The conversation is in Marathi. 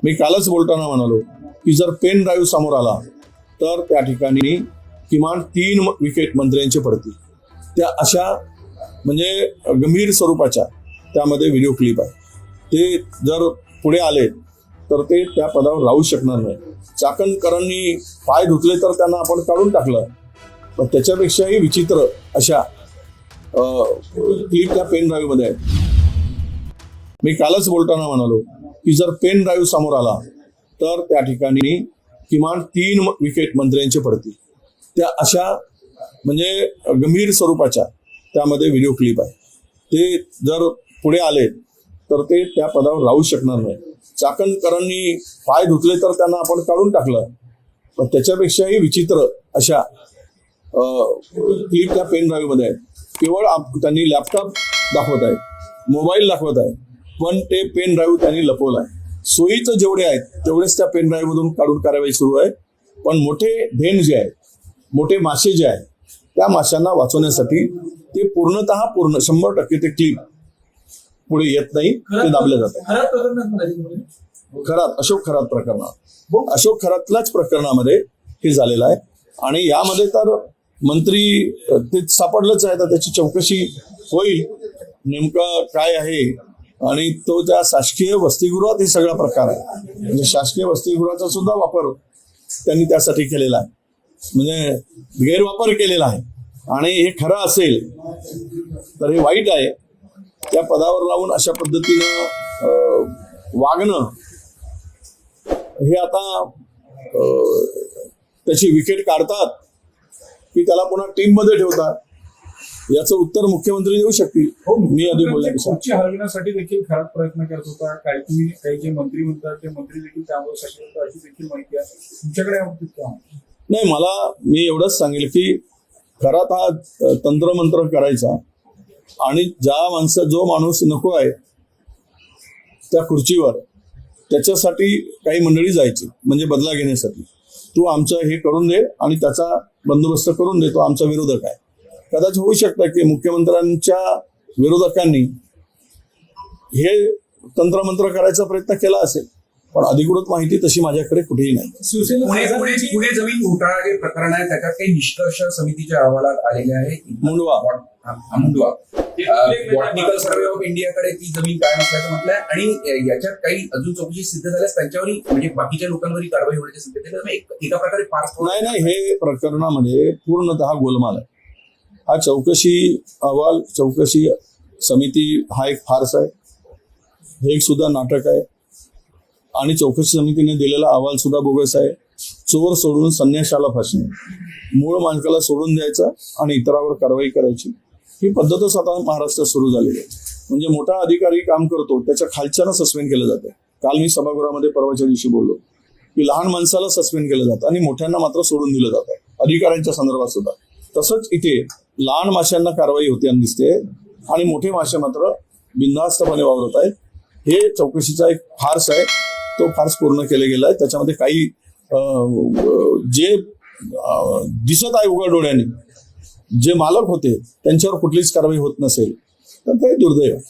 मी कालच बोलताना म्हणालो की जर पेन ड्राईव्ह समोर आला तर त्या ठिकाणी किमान 3 विकेट मंत्र्यांचे पडतील. त्या अशा म्हणजे गंभीर स्वरूपाच्या त्यामध्ये व्हिडिओ क्लिप आहे. ते जर पुढे आले तर ते त्या पदावर राहू शकणार नाही. चाकणकरांनी पाय धुतले तर त्यांना आपण काढून टाकलं, पण त्याच्यापेक्षाही विचित्र अशा क्लिप त्या पेन ड्राईव्ह मध्ये आहे. मी कालच बोलताना म्हणालो की जर पेन ड्राईव्ह समोर आला तर त्या ठिकाणी किमान 3 विकेट मंत्र्यांचे पडतील. त्या अशा म्हणजे गंभीर स्वरूपाच्या त्यामध्ये व्हिडिओ क्लिप आहे. ते जर पुढे आले तर ते त्या पदावर राहू शकणार नाही. चाकणकरांनी पाय धुतले तर त्यांना आपण काढून टाकलं, पण त्याच्यापेक्षाही विचित्र अशा क्लिप त्या पेन ड्राईव्ह मध्ये आहे. केवळ त्यांनी लॅपटॉप दाखवत आहे, मोबाईल दाखवत आहे, पण ते पेन ड्राईव्ह त्यांनी लपवलं आहे. सोयीचं जेवढे आहेत तेवढेच त्या पेन ड्राईव्ह मधून काढून कारवाई सुरू आहे. पण मोठे धेन जे आहेत, मोठे मासे जे आहेत, त्या माशांना वाचवण्यासाठी ते पूर्ण 100% ते क्लिप पुढे येत नाही, ते दाबले जाते. अशोक खरात प्रकरणात, अशोक खरातल्याच प्रकरणामध्ये हे झालेलं आहे. आणि यामध्ये तर मंत्री ते सापडलंच आहे, तर त्याची चौकशी होईल नेमकं काय आहे. आणि तो त्या शासकीय वसतिगृहात हे सगळा प्रकार आहे. म्हणजे शासकीय वसतिगृहाचा सुद्धा वापर त्यांनी त्यासाठी केलेला आहे, म्हणजे गैरवापर केलेला आहे. आणि हे खरं असेल तर हे वाईट आहे. त्या पदावर राहून अशा पद्धतीनं वागणं हे आता त्याची विकेट काढतात की त्याला पुन्हा टीम मध्ये ठेवतात, याचं उत्तर मुख्यमंत्री देऊ शकतील. मी आधी बोलण्यापेक्षा हलविण्यासाठी देखील खराब प्रयत्न करत होता. काही जे मंत्री म्हणतात ते मंत्री देखील त्यामुळे अशी देखील माहिती आहे तुमच्याकडे. नाही, मी एवढंच सांगेल की खरात हा तंत्रमंत्र करायचा आणि जो माणूस नको आहे त्या खुर्चीवर, त्याच्यासाठी काही मंडळी जायची म्हणजे बदला घेण्यासाठी. तू आमचं हे करून दे आणि त्याचा बंदोबस्त करून दे, तो आमचा विरोधक आहे. कदाचित होऊ शकतं की मुख्यमंत्र्यांच्या विरोधकांनी हे तंत्रमंत्र करायचा प्रयत्न केला असेल, पण अधिकृत माहिती तशी माझ्याकडे कुठेही नाही. पुणे जमीन घोटाळा जे प्रकरण आहे त्याच्यात काही निष्कर्ष समितीच्या अहवालात आलेले आहे. मुंडवा बॉटनिकल सर्व्हे ऑफ इंडियाकडे ती जमीन कायम असल्याचं म्हटलंय. आणि याच्यात काही अजून चौकशी सिद्ध झाल्यास त्यांच्यावरही म्हणजे बाकीच्या लोकांवरही कारवाई होण्याची शक्यता एका प्रकारे पार नाही. हे प्रकरणामध्ये पूर्णतः गोलमाल आहे. हा चौकशी समिती हा एक फार्स आहे, हे एक सुद्धा नाटक आहे. आणि चौकशी समितीने दिलेला अहवाल सुद्धा बोगस आहे. चोर सोडून संन्याशाला फासणे, मूळ मालकाला सोडून द्यायचं आणि इतरावर कारवाई करायची, ही पद्धतच आता महाराष्ट्रात सुरू झालेली आहे. म्हणजे मोठा अधिकारी काम करतो त्याच्या खालच्यानं सस्पेंड केलं जातं. काल मी सभागृहामध्ये परवाच्या दिवशी बोललो की लहान माणसाला सस्पेंड केलं जातं आणि मोठ्यांना मात्र सोडून दिलं जातं, अधिकाऱ्यांच्या संदर्भात सुद्धा. तसंच इथे लहान माशांना कारवाई होते आणि दिसते आणि मोठे मासे मात्र बिनधास्तपणे वावरत आहेत. हे चौकशीचा एक फार्स आहे, तो फार्स पूर्ण केला गेला आहे. त्याच्यामध्ये काही जे दिसत आहे उघड डोळ्यांनी, जे मालक होते त्यांच्यावर कुठलीच कारवाई होत नसेल तर ते दुर्दैव आहे.